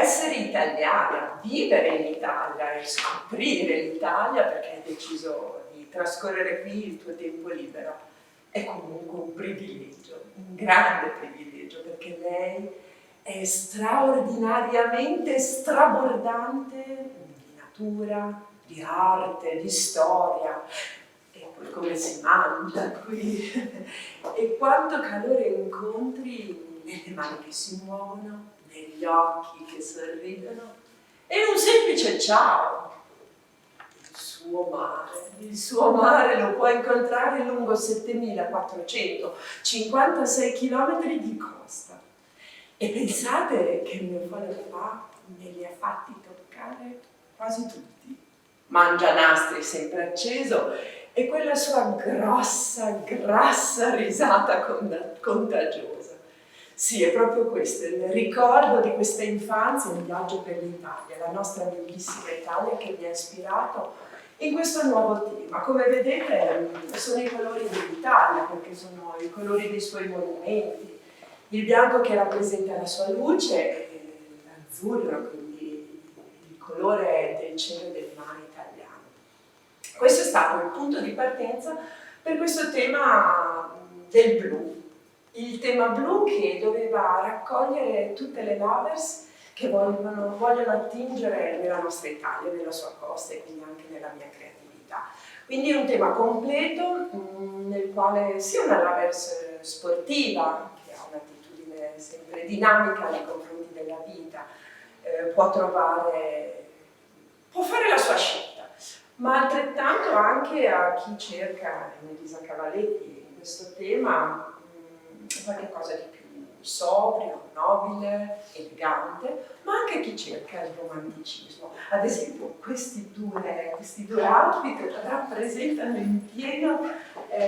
essere italiana, vivere in Italia e scoprire l'Italia perché hai deciso di trascorrere qui il tuo tempo libero è comunque un privilegio, un grande privilegio, perché lei è straordinariamente strabordante di natura, di arte, di storia, e poi come si mangia qui, e quanto calore incontri nelle mani che si muovono, negli occhi che sorridono, e un semplice ciao. Il suo mare lo puoi incontrare lungo 7456 km di costa. E pensate che mio papà me li ha fatti toccare quasi tutti. Mangia nastri sempre acceso e quella sua grossa, grassa risata contagiosa. Sì, è proprio questo, il ricordo di questa infanzia, un viaggio per l'Italia, la nostra bellissima Italia che mi ha ispirato in questo nuovo tema. Come vedete sono i colori dell'Italia, perché sono i colori dei suoi monumenti, il bianco che rappresenta la sua luce e l'azzurro, quindi il colore del cielo e del mare italiano. Questo è stato il punto di partenza per questo tema del blu, il tema blu che doveva raccogliere tutte le lovers che vogliono attingere nella nostra Italia, nella sua costa e quindi anche nella mia creatività. Quindi è un tema completo nel quale sia una lovers sportiva, che ha un'attitudine sempre dinamica nei confronti della vita, può fare la sua scelta, ma altrettanto anche a chi cerca, in Elisa Cavaletti, in questo tema, qualche cosa di più sobrio, nobile, elegante, ma anche chi cerca il romanticismo. Ad esempio, questi due outfit rappresentano in pieno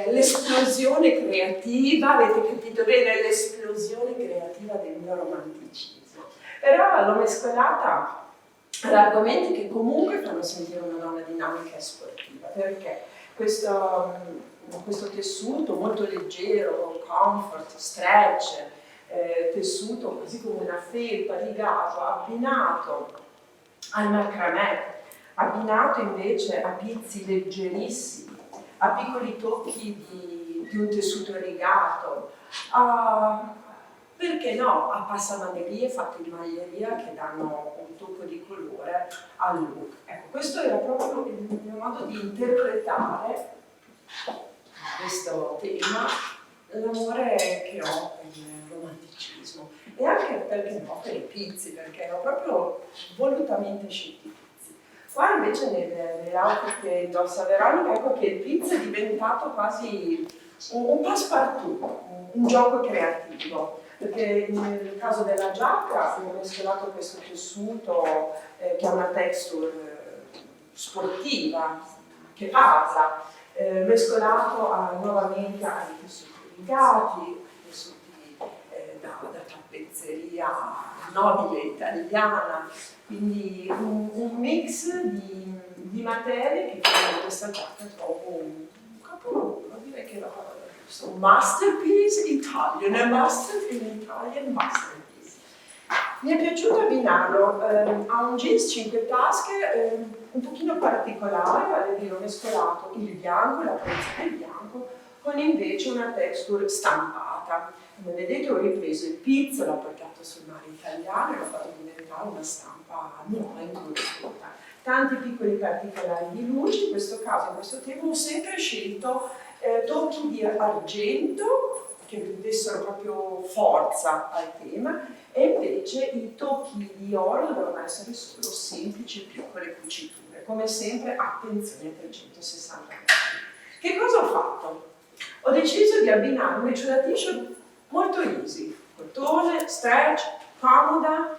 l'esplosione creativa, avete capito bene, l'esplosione creativa del mio romanticismo. Però l'ho mescolata ad argomenti che comunque fanno sentire una donna dinamica e sportiva, perché questo tessuto molto leggero, comfort, stretch, tessuto così come una felpa rigato, abbinato al macramè, abbinato invece a pizzi leggerissimi, a piccoli tocchi di un tessuto rigato, perché no, a passamagherie fatte in maglieria che danno un tocco di colore al look. Ecco, questo era proprio il mio modo di interpretare questo tema, l'amore che ho per il romanticismo e anche, perché no, per i pizzi, perché ho proprio volutamente scelto i pizzi. Qua invece nelle outfit che indossa Veronica, ecco che il pizzo è diventato quasi un passepartout, un gioco creativo, perché nel caso della giacca ho mescolato questo tessuto che ha una texture sportiva, che parla, mescolato nuovamente ai tessuti rigati, tessuti da tappezzeria nobile italiana, quindi un mix di materie che in questa giacca trovo un capolavoro, direi che era un masterpiece Italian, an Italian masterpiece. Mi è piaciuto abbinarlo a un jeans 5 tasche un pochino particolare, vale a dire ho mescolato il bianco, la pezza del bianco, con invece una texture stampata. Come vedete ho ripreso il pizzo, l'ho portato sul mare italiano e l'ho fatto diventare una stampa nuova, incolorita. Tanti piccoli particolari di luce, in questo caso, in questo tema, ho sempre scelto tocchi di argento che dessero proprio forza al tema, e invece i tocchi di oro devono essere solo semplici piccole cuciture. Come sempre, attenzione a 360 gradi. Che cosa ho fatto? Ho deciso di abbinare invece una t-shirt molto easy, cotone, stretch, comoda,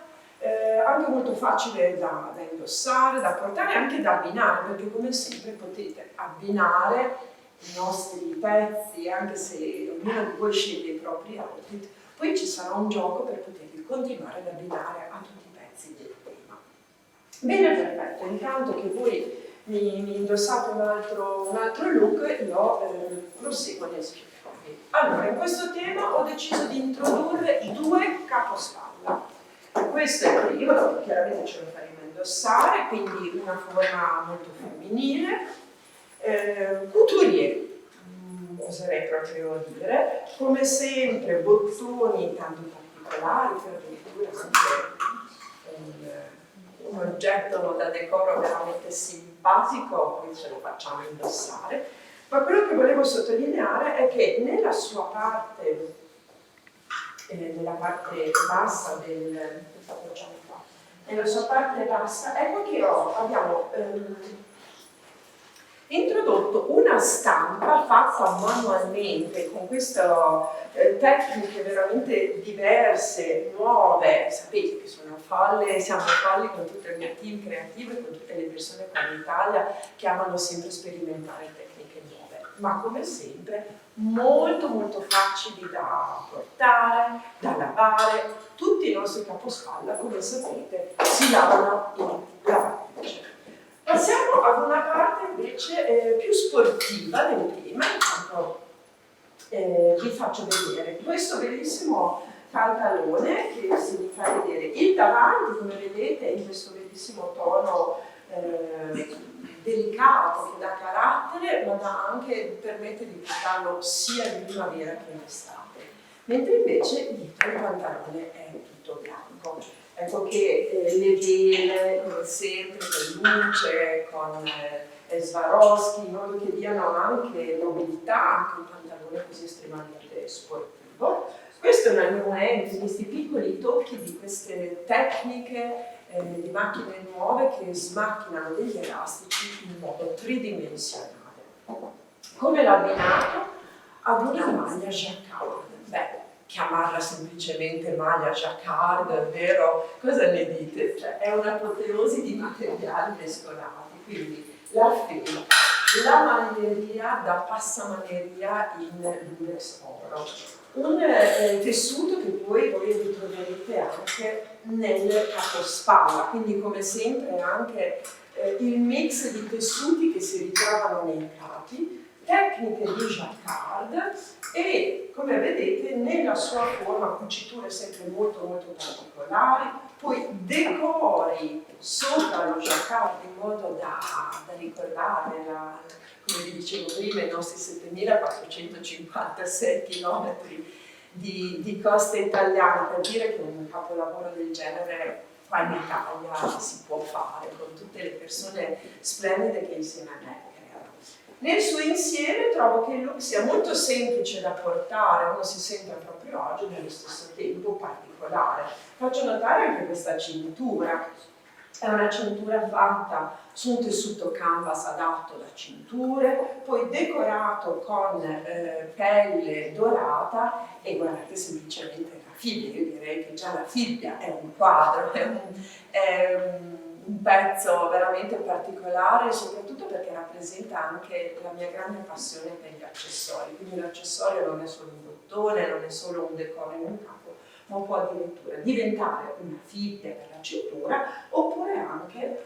anche molto facile da indossare, da portare e anche da abbinare, perché come sempre potete abbinare i nostri pezzi, anche se ognuno di voi sceglie i propri outfit, poi ci sarà un gioco per poterli continuare ad abbinare a tutti i pezzi del tema. Bene, perfetto, intanto che voi mi indossate un altro look, io proseguo nel spiegarvi. Allora, in questo tema ho deciso di introdurre 2 capospalla. questo è il primo, chiaramente ce lo faremo indossare, quindi una forma molto femminile. Couturier, oserei proprio dire, come sempre bottoni tanto particolari, per addirittura anche un oggetto da decoro veramente simpatico, poi ce lo facciamo indossare. Ma quello che volevo sottolineare è che nella sua parte, nella parte bassa nella sua parte bassa, ecco che abbiamo introdotto una stampa fatta manualmente con queste tecniche veramente diverse, nuove. Sapete che siamo folli con tutto il mio team creativo e con tutte le persone qua in Italia che amano sempre sperimentare tecniche nuove, ma come sempre molto molto facili da portare, da lavare. Tutti i nostri capospalla, come sapete, si lavano in lavatrice. Passiamo ad una parte invece più sportiva del tema, intanto vi faccio vedere questo bellissimo pantalone che si fa vedere il davanti, come vedete, in questo bellissimo tono delicato che dà carattere, ma permette di portarlo sia in primavera che in estate, mentre invece dietro il pantalone è tutto bianco. Ecco che le vele, come sempre, con luce, con Swarovski, in modo che diano anche nobiltà, anche un pantalone così estremamente sportivo. Questo è un annullamento, questi piccoli tocchi di queste tecniche di macchine nuove che smacchinano degli elastici in modo tridimensionale. Come l'ho abbinato ad una maglia jacquard? Beh, chiamarla semplicemente maglia jacquard, vero? Cosa ne dite? Cioè, è un'apoteosi di materiali mescolati, quindi la fila, la manieria da passamaneria in lurex oro, un tessuto che poi voi ritroverete anche nel capospalla, quindi come sempre anche il mix di tessuti che si ritrovano nei capi, tecniche di jacquard e, come vedete, nella sua forma cuciture sempre molto molto particolari, poi decori sopra lo jacquard in modo da ricordare, come vi dicevo prima, i nostri 7.456 km di coste italiane, per dire che un capolavoro del genere qua in Italia si può fare con tutte le persone splendide che insieme a me creano. Nel suo insieme trovo che il look sia molto semplice da portare, uno si sente a proprio agio, nello stesso tempo particolare. Faccio notare anche questa cintura. È una cintura fatta su un tessuto canvas adatto da cinture, poi decorato con pelle dorata e guardate semplicemente la fibbia. Io direi che già la fibbia è un quadro, è un pezzo veramente particolare, soprattutto perché rappresenta anche la mia grande passione per gli accessori. Quindi l'accessorio non è solo un bottone, non è solo un decoro in un capo, ma può addirittura diventare una fibbia per la cintura oppure anche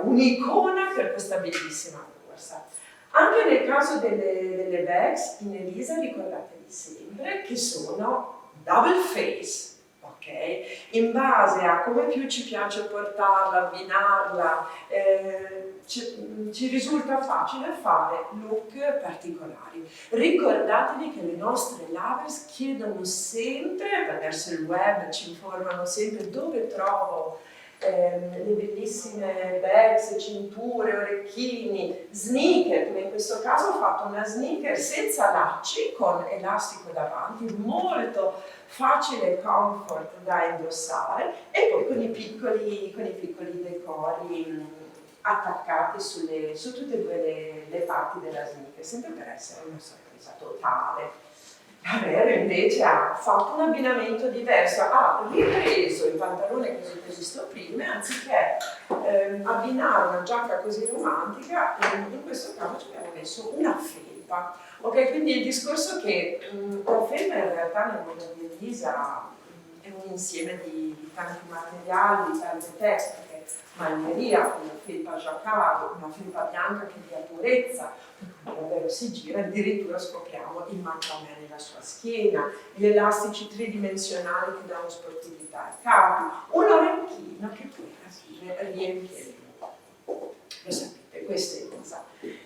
un'icona per questa bellissima borsa. Anche nel caso delle bags in Elisa ricordatevi sempre che sono double face. Okay? In base a come più ci piace portarla, abbinarla, ci risulta facile fare look particolari. Ricordatevi che le nostre lovers chiedono sempre, attraverso il web ci informano sempre dove trovo le bellissime bags, cinture, orecchini, sneaker, come in questo caso ho fatto una sneaker senza lacci con elastico davanti, molto facile e comfort da indossare, e poi con i piccoli decori attaccati su tutte e due le parti della sneaker, sempre per essere una sorpresa totale. Carrera invece ha fatto un abbinamento diverso, ha ripreso il pantalone così che esisto prima, anziché abbinare una giacca così romantica, in questo caso ci abbiamo messo una felpa. Ok, quindi il discorso che la felpa in realtà nel mondo di Elisa è un insieme di tanti materiali, di tante tecniche. maglieria, una felpa jacquard, una felpa bianca che dia purezza, davvero si gira, addirittura scopriamo il macramè nella sua schiena, gli elastici tridimensionali che danno sportività ai capi, un orecchino che poi alla fine riempie il buco. Lo sapete, questo è cosa.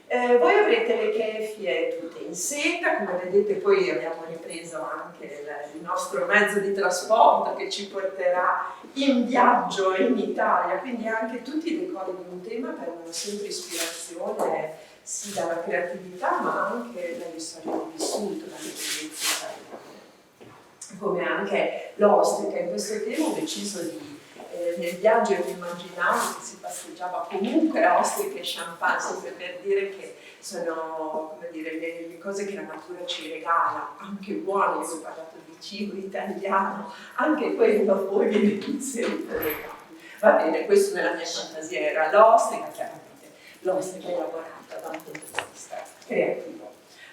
Voi avrete le keffie tutte in seta, come vedete poi abbiamo ripreso anche il nostro mezzo di trasporto che ci porterà in viaggio in Italia, quindi anche tutti i decori di un tema prendono sempre ispirazione sì dalla creatività ma anche dalle storie di vissuto, dalle esperienze italiane. Come anche l'ostrica, in questo tema ho deciso di nel viaggio io immaginavo che si passeggiava comunque a ostriche e champagne, sempre per dire che sono come dire, le cose che la natura ci regala, anche buone. Io ho parlato di cibo italiano, anche quello poi viene sempre regalo. Va bene, questo nella mia fantasia era l'ostrica, chiaramente l'ostrica elaborata da un punto di vista creativo.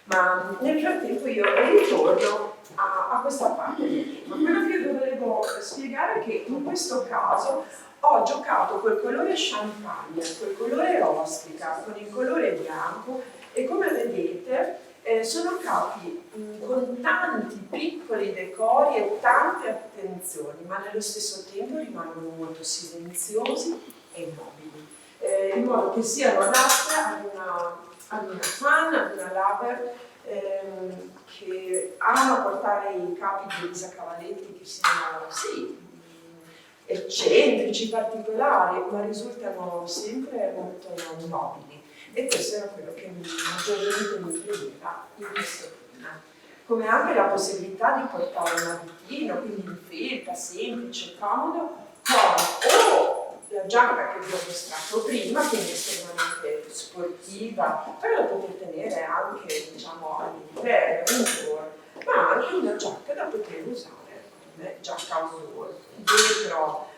Ma nel frattempo io ritorno a questa parte del tema. Quello che volevo spiegare è che in questo caso ho giocato col colore champagne, col colore ostrica, con il colore bianco e come vedete sono capi con tanti piccoli decori e tante attenzioni, ma nello stesso tempo rimangono molto silenziosi e immobili, in modo che siano adatte ad una fan, ad una lover che ama portare i capi di Elisa Cavaletti che siano, sì, eccentrici, particolari, ma risultano sempre molto nobili. E questo era quello che maggiormente mi premeva in questo tema. Come anche la possibilità di portare un abitino, quindi in felpa, semplice, comodo, con o la giacca che vi ho mostrato prima, quindi estremamente sportiva, però la potete tenere anche, diciamo, all'interno, indoor, ma anche una giacca da poter usare come giacca outdoor, dietro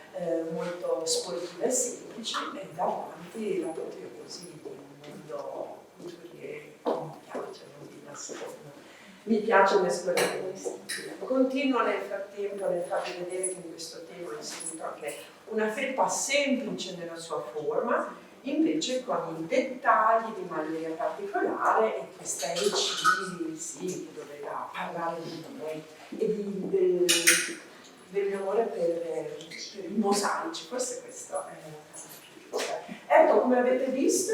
molto sportiva e semplice e davanti l'apoteosi di un mondo couturier che mi piace, non vi nascondo. Mi piace mescolare questi stili. Continuo nel frattempo nel farvi vedere che in questo tema ho inserito anche una felpa semplice nella sua forma, invece con i dettagli di maglieria particolare e questa EC, sì, che doveva parlare di noi e del mio amore per i mosaici, forse questo è la cosa più giusta. Ecco, come avete visto,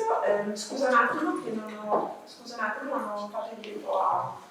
scusa un attimo che non ho fatto il tempo a...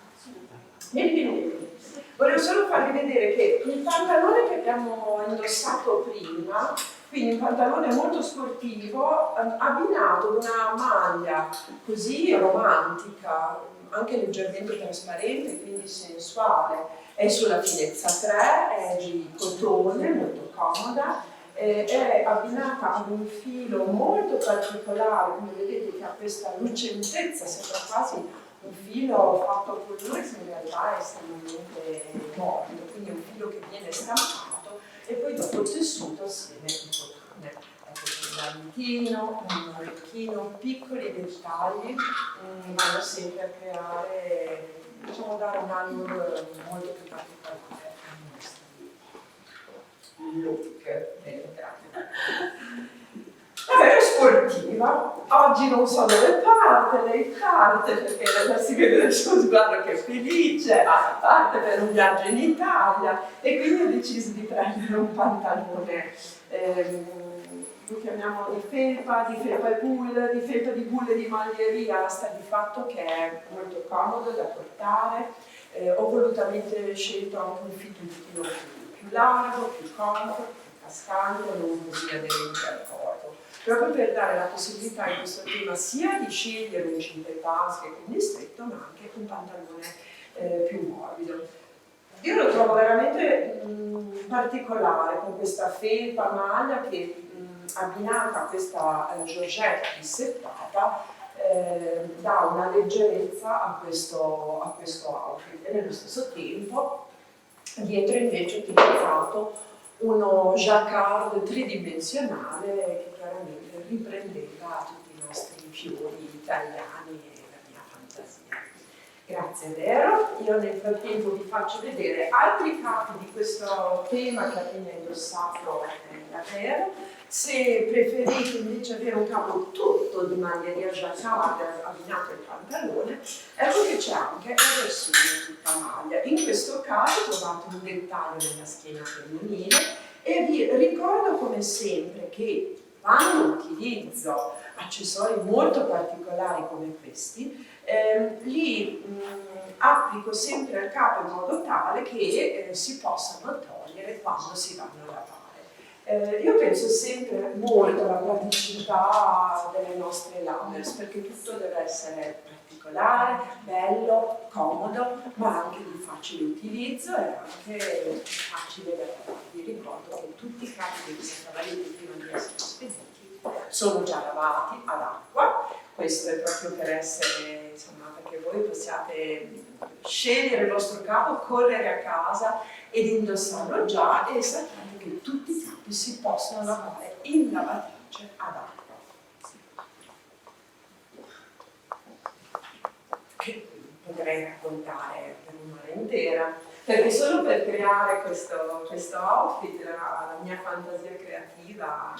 Vieni. Volevo solo farvi vedere che il pantalone che abbiamo indossato prima, quindi un pantalone molto sportivo, abbinato ad una maglia così romantica, anche leggermente trasparente, quindi sensuale, è sulla finezza 3, è di cotone, molto comoda, è abbinata ad un filo molto particolare, come vedete che ha questa lucentezza, sembra quasi un filo fatto con l'urex, in realtà è estremamente morbido, quindi un filo che viene stampato e poi dopo tessuto assieme il cotone. Ecco, un abitino, un orecchino, piccoli dettagli vanno sempre a creare, diciamo, dare un animo molto più particolare al nostro look. Davvero sportiva, oggi non so dove lei parte perché si vede dal suo sguardo che è felice, parte per un viaggio in Italia e quindi ho deciso di prendere un pantalone, lo chiamiamo di felpa e bulle, di felpa di bulle di maglieria, sta di fatto che è molto comodo da portare, ho volutamente scelto anche un fittutino più largo, più comodo, più cascante, non così aderente al corpo. Proprio per dare la possibilità in questo tema sia di scegliere un cinque tasche, quindi stretto, ma anche un pantalone più morbido. Io lo trovo veramente particolare con questa felpa maglia che abbinata a questa Georgette risettata dà una leggerezza a questo outfit e nello stesso tempo dietro invece ho utilizzato uno jacquard tridimensionale che chiaramente riprendeva tutti i nostri fiori italiani e la mia fantasia. Grazie, vero? Io nel frattempo vi faccio vedere altri capi di questo tema che appena indossato da Vero. Se preferite invece avere un capo tutto di maglieria giaccarda abbinato al pantalone, ecco che c'è anche la versione tutta maglia. In questo caso trovate un dettaglio nella schiena femminile e vi ricordo come sempre che quando utilizzo accessori molto particolari come questi, li applico sempre al capo in modo tale che si possano togliere quando si vanno a lavare. Io penso sempre molto alla praticità delle nostre lovers, perché tutto deve essere particolare, bello, comodo, ma anche di facile utilizzo e anche facile da lavare. Vi ricordo che tutti i capi che vi siete avete prima di essere spediti sono già lavati ad acqua. Questo è proprio per essere, insomma, perché voi possiate scegliere il vostro capo, correre a casa ed indossarlo già e sapete che tutti i capi si possono lavare in lavatrice ad acqua. Che potrei raccontare per un'ora intera, perché solo per creare questo outfit la mia fantasia creativa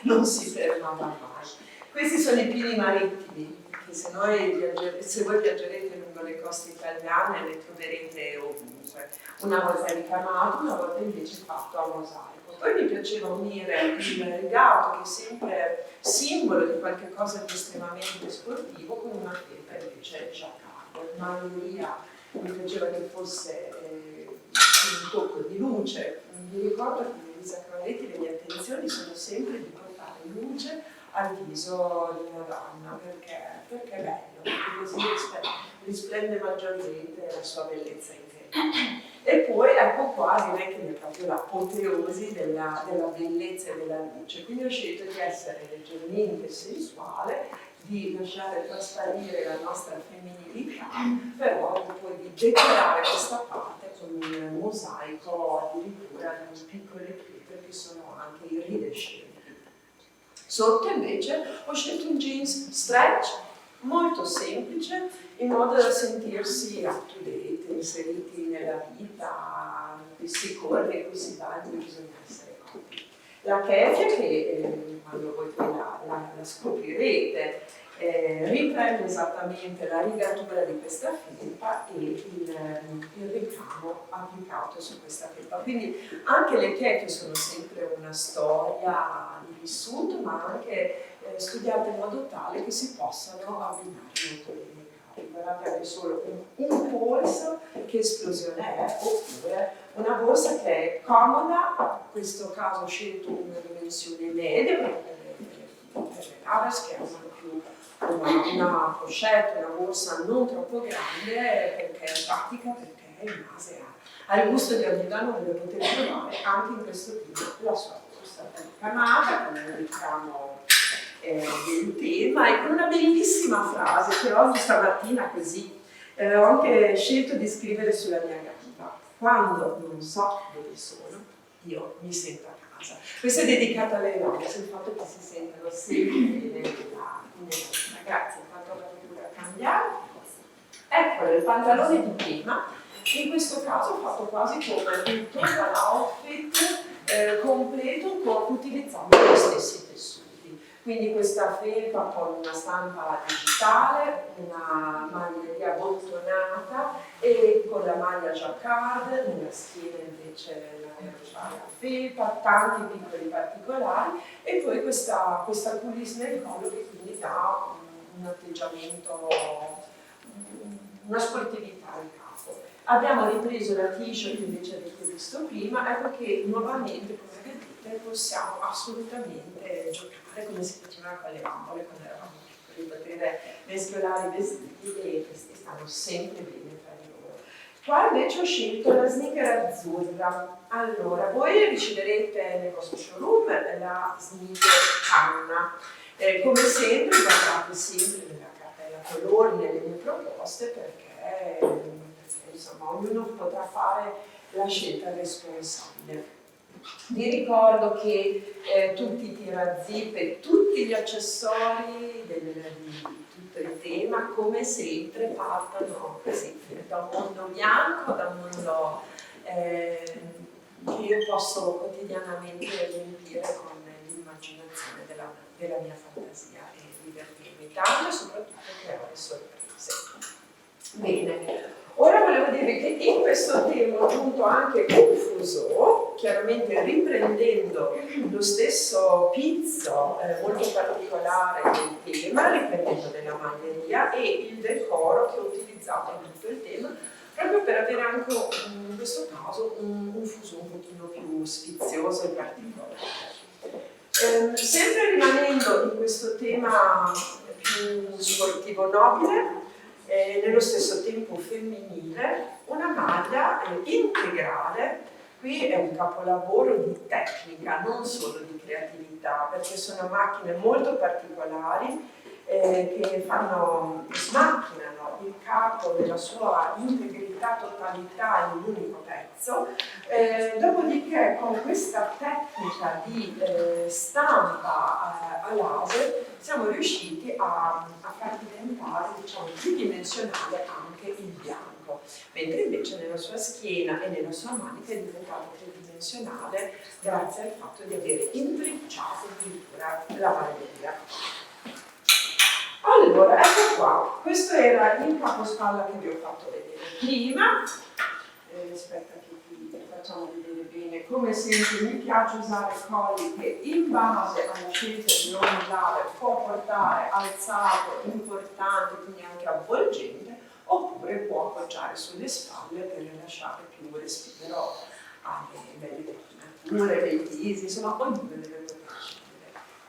non si fermava mai. Questi sono i piedi marittimi, che se voi viaggerete lungo le coste italiane le troverete ovunque, una volta ricamato, una volta invece fatto a mosaico. Poi mi piaceva unire il rigato, che è sempre simbolo di qualche cosa di estremamente sportivo, con una felpa invece giaccarda. Maglieria mi piaceva che fosse un tocco di luce. Mi ricordo che Elisa Cavaletti, le mie attenzioni sono sempre di portare luce al viso di una donna, perché è bello, perché così risplende maggiormente la sua bellezza interna. E poi ecco qua direi che è proprio l'apoteosi della bellezza e della luce, quindi ho scelto di essere leggermente sensuale, di lasciare trasparire la nostra femminilità, però poi di decorare questa parte con un mosaico addirittura di piccole pietre che sono anche iridescenti. Sotto invece ho scelto un jeans stretch molto semplice, in modo da sentirsi up to date, inseriti nella vita, qui si corre, qui si va, e bisogna essere comodi. La kefia, che quando voi poi la scoprirete, riprende esattamente la rigatura di questa felpa e il ricamo applicato su questa felpa. Quindi anche le kefie sono sempre una storia di vissuto, ma anche studiate in modo tale che si possano abbinare molto bene i capi. Guardate anche solo un polso, che esplosione è, oppure una borsa che è comoda, in questo caso ho scelto una dimensione media per le lovers che hanno più una pochette, una borsa non troppo grande, perché è pratica, perché in base al gusto di ogni donna dove potete trovare anche in questo tipo la sua borsa ricamata con un ricamo del tema e con una bellissima frase che oggi stamattina così ho anche scelto di scrivere sulla mia gamba: quando non so dove sono, io mi sento a casa. Questo è dedicato alle donne, sul fatto che si sentono sempre bene nella Grazie, ho fatto la lettura cambiare. Ecco il pantalone di prima, in questo caso ho fatto quasi come un total outfit completo utilizzando gli stessi tessuti. Quindi questa felpa con una stampa digitale, una maglieria bottonata e con la maglia jacquard, nella schiena invece la felpa, tanti piccoli particolari e poi questa coulisse nel collo che quindi dà un atteggiamento, una sportività al capo. Abbiamo ripreso la t-shirt invece avete visto prima, ecco che nuovamente, come vedete, possiamo assolutamente giocare come si faceva con le bambole quando eravamo piccoli, potete mescolare i vestiti e questi stanno sempre bene tra di loro. Qua invece ho scelto la sneaker azzurra. Allora, voi riceverete nel vostro showroom la sneaker canna. Come sempre, guardate sempre nella cartella colori, nelle mie proposte, perché insomma ognuno potrà fare la scelta responsabile. Vi ricordo che tutti i tirazip e tutti gli accessori di tutto il tema, come sempre, partono così, da un mondo bianco, da un mondo che io posso quotidianamente riempire con l'immaginazione della mia fantasia e divertirmi tanto e soprattutto creare sorprese. Bene, ora volevo dire che in questo tema ho aggiunto anche un fuso, chiaramente riprendendo lo stesso pizzo molto particolare del tema, riprendendo della maglieria e il decoro che ho utilizzato in tutto il tema, proprio per avere anche in questo caso un fuso un pochino più sfizioso e particolare. Sempre rimanendo in questo tema più sportivo nobile, nello stesso tempo femminile, una maglia integrale. Qui è un capolavoro di tecnica, non solo di creatività, perché sono macchine molto particolari che smacchinano il capo della sua integrità, totalità in un unico pezzo. Dopodiché con questa tecnica di stampa a laser siamo riusciti a far diventare, diciamo, tridimensionale anche il bianco, mentre invece nella sua schiena e nella sua manica è diventato tridimensionale grazie al fatto di avere intrecciato addirittura la maglieria. Allora, ecco qua, questo era il capospalla che vi ho fatto vedere prima. Aspetta che vi facciamo vedere bene. Come sempre mi piace usare colli che in base alla scelta di ondulare può portare alzato, importante, quindi anche avvolgente, oppure può appoggiare sulle spalle per rilasciare più respiro alle belle pure dei visi, insomma ognuno deve poter scegliere.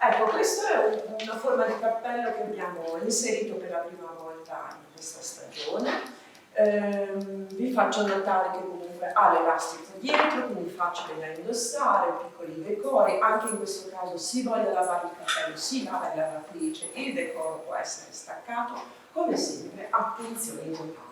Ecco, questa è una forma di cappello che abbiamo inserito per la prima volta in questa stagione. Vi faccio notare che comunque ha l'elastico dietro, quindi facile da indossare, piccoli decori, anche in questo caso si voglia lavare il cappello, si lava in lavatrice, il decoro può essere staccato, come sempre attenzioni totali.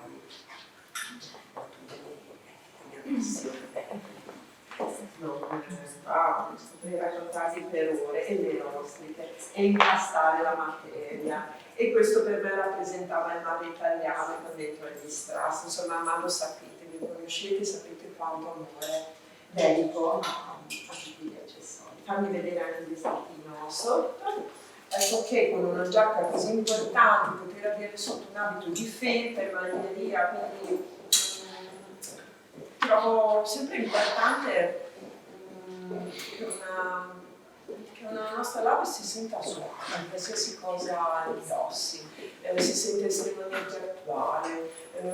Potrei raccontarvi per ore e le ostriche e impastare la materia. E questo per me rappresentava il mare italiano con dentro gli strass. Insomma, ma lo sapete, mi conoscete, sapete quanto amore dedico a tutti gli accessori. Fammi vedere anche il vestitino sotto. Ecco che con una giacca così importante poter avere sotto un abito di felpe, maglieria, quindi trovo sempre importante che una nostra laurea si senta suave, qualsiasi cosa indossi, si sente estremamente attuale.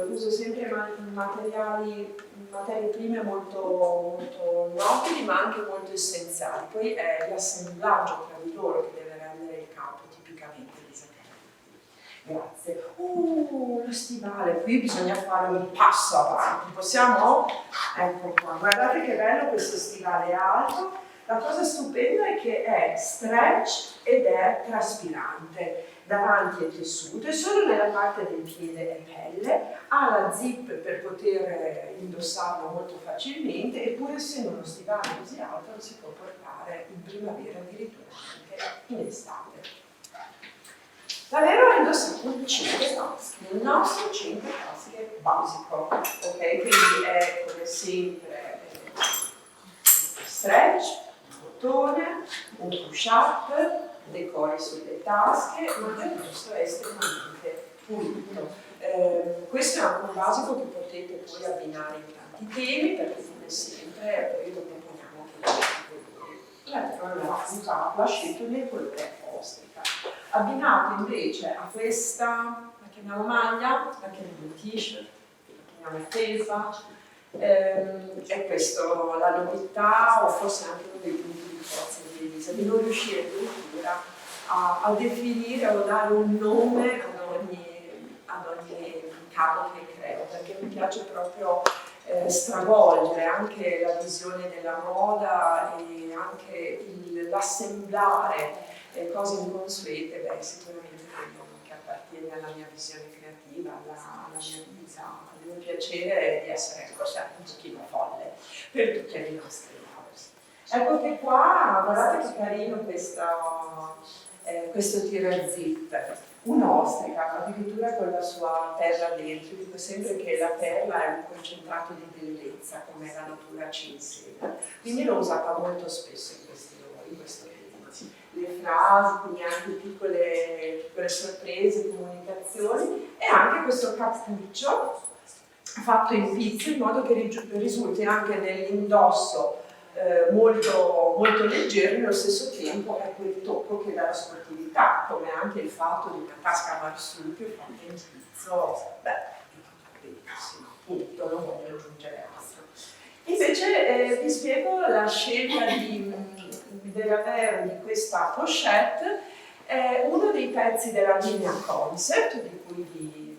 Uso sempre materie prime molto, molto nobili ma anche molto essenziali. Poi è l'assemblaggio tra di loro che deve rendere il capo tipicamente disegnato. Grazie. Lo stivale, qui bisogna fare un passo avanti. Possiamo? Ecco qua, guardate che bello questo stivale alto. La cosa stupenda è che è stretch ed è traspirante. Davanti è tessuto e solo nella parte del piede è pelle, ha la zip per poter indossarlo molto facilmente, eppure essendo uno stivale così alto lo si può portare in primavera, addirittura anche in estate. Davvero ho indossato un 5 tasche, il nostro 5 tasche basico, ok? Quindi è come sempre stretch, bottone, un push-up, decori sulle tasche, ma del resto è estremamente pulito. Questo è anche un basico che potete poi abbinare in tanti temi, perché come sempre poi lo proponiamo che l'ha scelto nel colore ostrica. Abbinato invece a questa, la chiamiamo maglia, la chiamiamo t-shirt, la chiamiamo felpa, è questo la novità o forse anche uno dei punti di forza di Elisa, di non riuscire addirittura a definire o dare un nome ad ogni capo che creo, perché mi piace proprio stravolgere anche la visione della moda e anche l'assemblare cose inconsuete, sicuramente credo che appartiene alla mia visione creativa, alla mia vita, al mio piacere di essere forse anche un pochino folle per tutte le nostre cose. Ecco che qua, guardate che carino questo tiro zip. un'ostrica, addirittura con la sua perla dentro. Io dico sempre che la perla è un concentrato di bellezza, come la natura ci insegna. Quindi l'ho usata molto spesso in questo film. Le frasi, quindi anche piccole sorprese, comunicazioni, e anche questo cappuccio fatto in pizzo in modo che risulti anche nell'indosso molto, molto leggero, nello stesso tempo è quel tocco che dà la sportività, come anche il fatto di una tasca marsupio fatta in pizzo, bellissimo, appunto, non voglio aggiungere altro. Invece vi spiego la scelta dell'avere di questa pochette, è uno dei pezzi della linea concept, di cui vi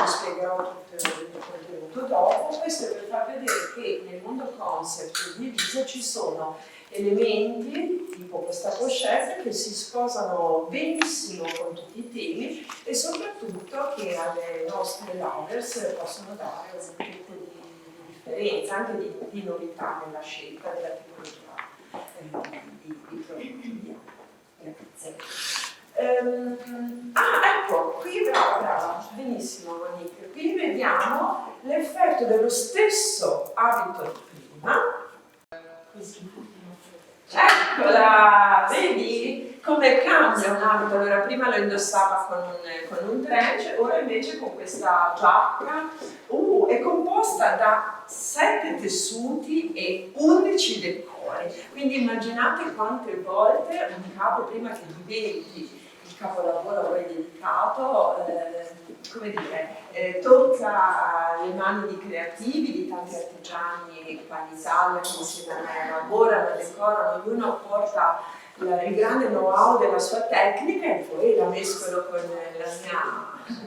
spiegherò tutto il contenuto dopo. Questo è per far vedere che nel mondo concept di Elisa ci sono elementi, tipo questa pochette, che si sposano benissimo con tutti i temi e soprattutto che alle nostre lovers possono dare un punto di differenza, anche di novità nella scelta della tipologia di prodotti. Ecco, qui brava, benissimo Monique, qui vediamo l'effetto dello stesso abito di prima. Eccola, vedi come cambia un abito? Allora prima lo indossava con un trench, ora invece con questa giacca. È composta da 7 tessuti e 11 decori, quindi immaginate quante volte un capo, prima che diventi il capolavoro a voi dedicato, come dire, tocca le mani di creativi, di tanti artigiani qua in Italia che insieme a me lavorano, decorano, ognuno porta il grande know-how della sua tecnica e poi la mescolo con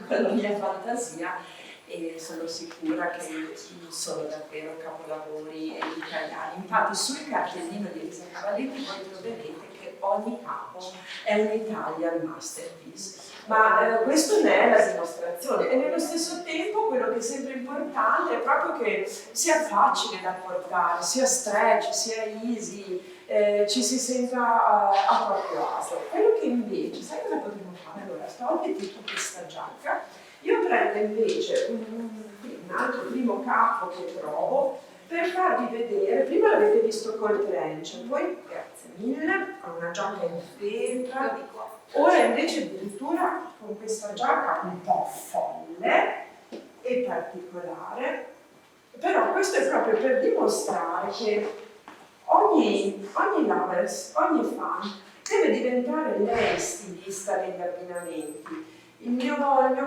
la mia fantasia, e sono sicura che sono davvero capolavori italiani. Infatti sul cartellino di Elisa Cavalletti voi troverete che ogni capo è un Italian masterpiece, ma questo ne è la dimostrazione, e nello stesso tempo quello che è sempre importante è proprio che sia facile da portare, sia stretch, sia easy, ci si senta a proprio agio. Quello che invece, sai cosa potremmo fare? Allora, togliti tu questa giacca. Io prendo invece un altro primo capo che trovo per farvi vedere, prima l'avete visto col trench, poi grazie mille, con una giacca in felpa, ora invece addirittura con questa giacca un po' folle e particolare, però questo è proprio per dimostrare che ogni lovers, ogni fan deve diventare lei stilista degli abbinamenti. Il mio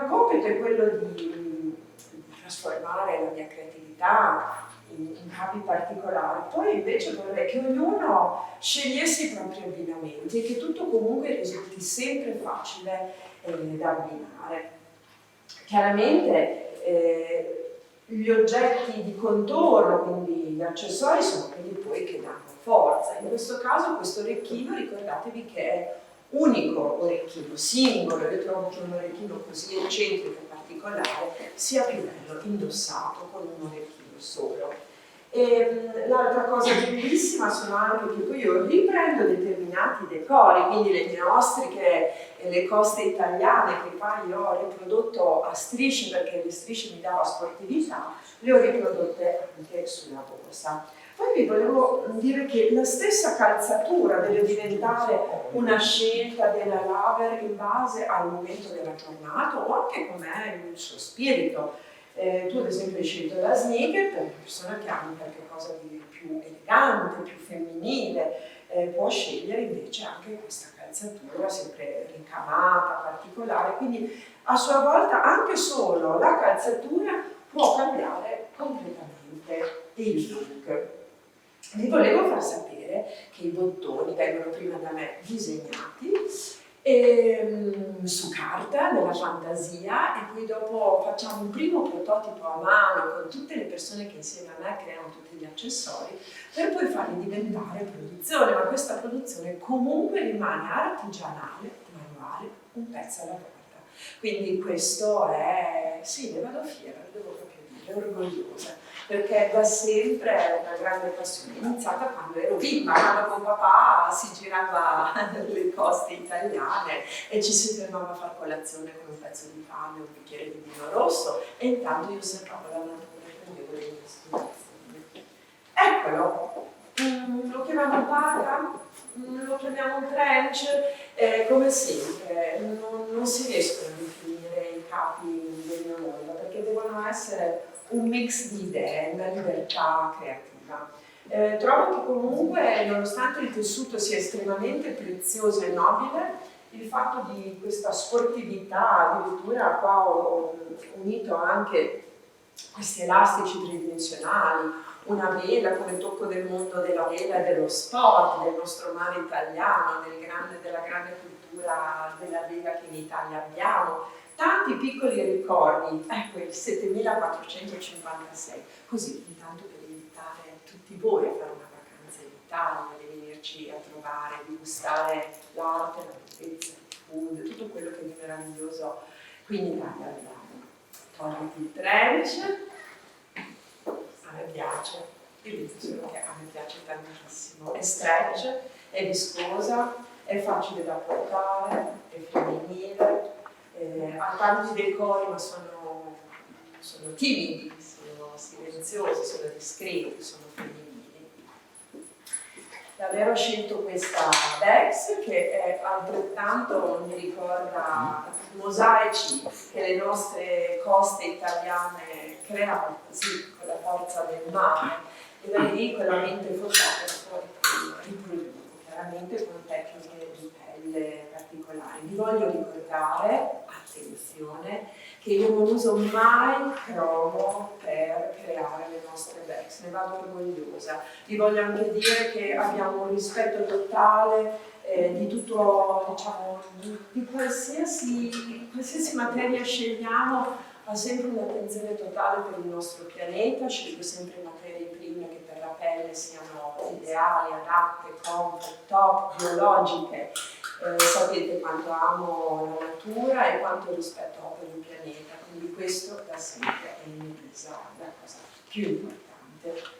compito è quello di trasformare la mia creatività in capi particolari, poi invece vorrei che ognuno scegliesse i propri abbinamenti e che tutto comunque risulti sempre facile da abbinare. Chiaramente gli oggetti di contorno, quindi gli accessori, sono quelli poi che danno forza. In questo caso questo orecchino, ricordatevi che è unico orecchino, singolo. Io trovo che un orecchino così eccentrico e particolare sia più bello indossato con un orecchino solo. E l'altra cosa bellissima sono anche che poi io riprendo determinati decori, quindi le mie ostriche e le coste italiane che poi io ho riprodotto a strisce, perché le strisce mi davano sportività, le ho riprodotte anche sulla borsa. Poi vi volevo dire che la stessa calzatura deve diventare una scelta della lover in base al momento della giornata o anche com'è il suo spirito. Tu ad esempio hai scelto la sneaker per una persona che ama qualcosa di più elegante, più femminile, può scegliere invece anche questa calzatura sempre ricamata, particolare, quindi a sua volta anche solo la calzatura può cambiare completamente il look. Vi volevo far sapere che i bottoni vengono prima da me disegnati su carta della fantasia e poi dopo facciamo un primo prototipo a mano con tutte le persone che insieme a me creano tutti gli accessori per poi farli diventare produzione, ma questa produzione comunque rimane artigianale, manuale, un pezzo alla volta. Quindi questo è, sì, ne vado fiera, lo devo proprio dire, orgogliosa. perché da sempre è una grande passione, è iniziata quando ero bimba, quando con papà si girava le coste italiane e ci si fermava a fare colazione con un pezzo di pane e un bicchiere di vino rosso e intanto io osservavo la natura e prendevo le mie ispirazioni. Eccolo, lo chiamiamo Parra, lo chiamiamo Trench, come sempre non si riescono a definire i capi del mio mondo perché devono essere un mix di idee, una libertà creativa. Trovo che comunque, nonostante il tessuto sia estremamente prezioso e nobile, il fatto di questa sportività, addirittura qua ho unito anche questi elastici tridimensionali, una vela come tocco del mondo della vela e dello sport, del nostro mare italiano, della grande cultura della vela che in Italia abbiamo, tanti piccoli ricordi, ecco il 7456, così intanto per invitare tutti voi a fare una vacanza in Italia, di venirci a trovare, di gustare l'arte, la bellezza, il food, tutto quello che di meraviglioso qui in Italia abbiamo. Togliti il trench. A me piace, io dico solo che a me piace tantissimo, è stretch, è viscosa, è facile da portare, è femminile, ha tanti decori ma sono timidi, sono silenziosi, sono discreti, sono femminili. Davvero ho scelto questa Bex che è altrettanto, mi ricorda mosaici che le nostre coste italiane creano così con la forza del mare e da lì con la mente fotografo riproduco chiaramente con tecniche di pelle particolari. Vi voglio ricordare, attenzione, che io non uso mai cromo per creare le nostre Bex, ne vado orgogliosa. Vi voglio anche dire che abbiamo un rispetto totale di tutto, diciamo, di qualsiasi materia scegliamo, ha sempre un'attenzione totale per il nostro pianeta, scelgo sempre materie prime che per la pelle siano ideali, adatte, comfort, top, biologiche. Sapete quanto amo la natura e quanto rispetto ho per il pianeta, quindi questo da sempre è in divisa la cosa più importante.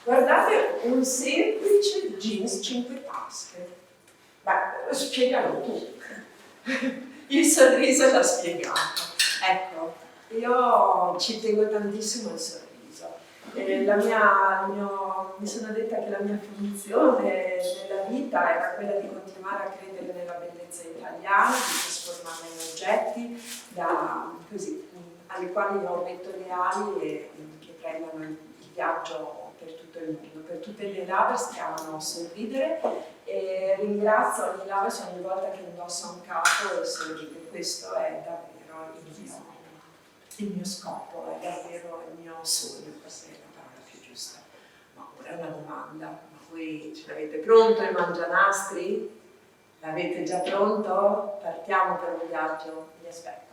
Guardate un semplice jeans 5 tasche, beh, spiegalo tu. Il sorriso l'ha spiegato. Ecco, io ci tengo tantissimo al sorriso. Mi sono detta che la mia funzione nella vita era quella di continuare a credere nella bellezza italiana, di trasformarla in oggetti ai quali io metto le ali e che prendono il viaggio per tutto il mondo, per tutte le lovers che amano sorridere e ringrazio ogni lovers ogni volta che indossa un capo e sorride. Questo è davvero il mio scopo, è davvero il mio sogno, questa è la parola più giusta. Ma ora è una domanda, ma voi ce l'avete pronto il mangianastri? L'avete già pronto? Partiamo per un viaggio, vi aspetto.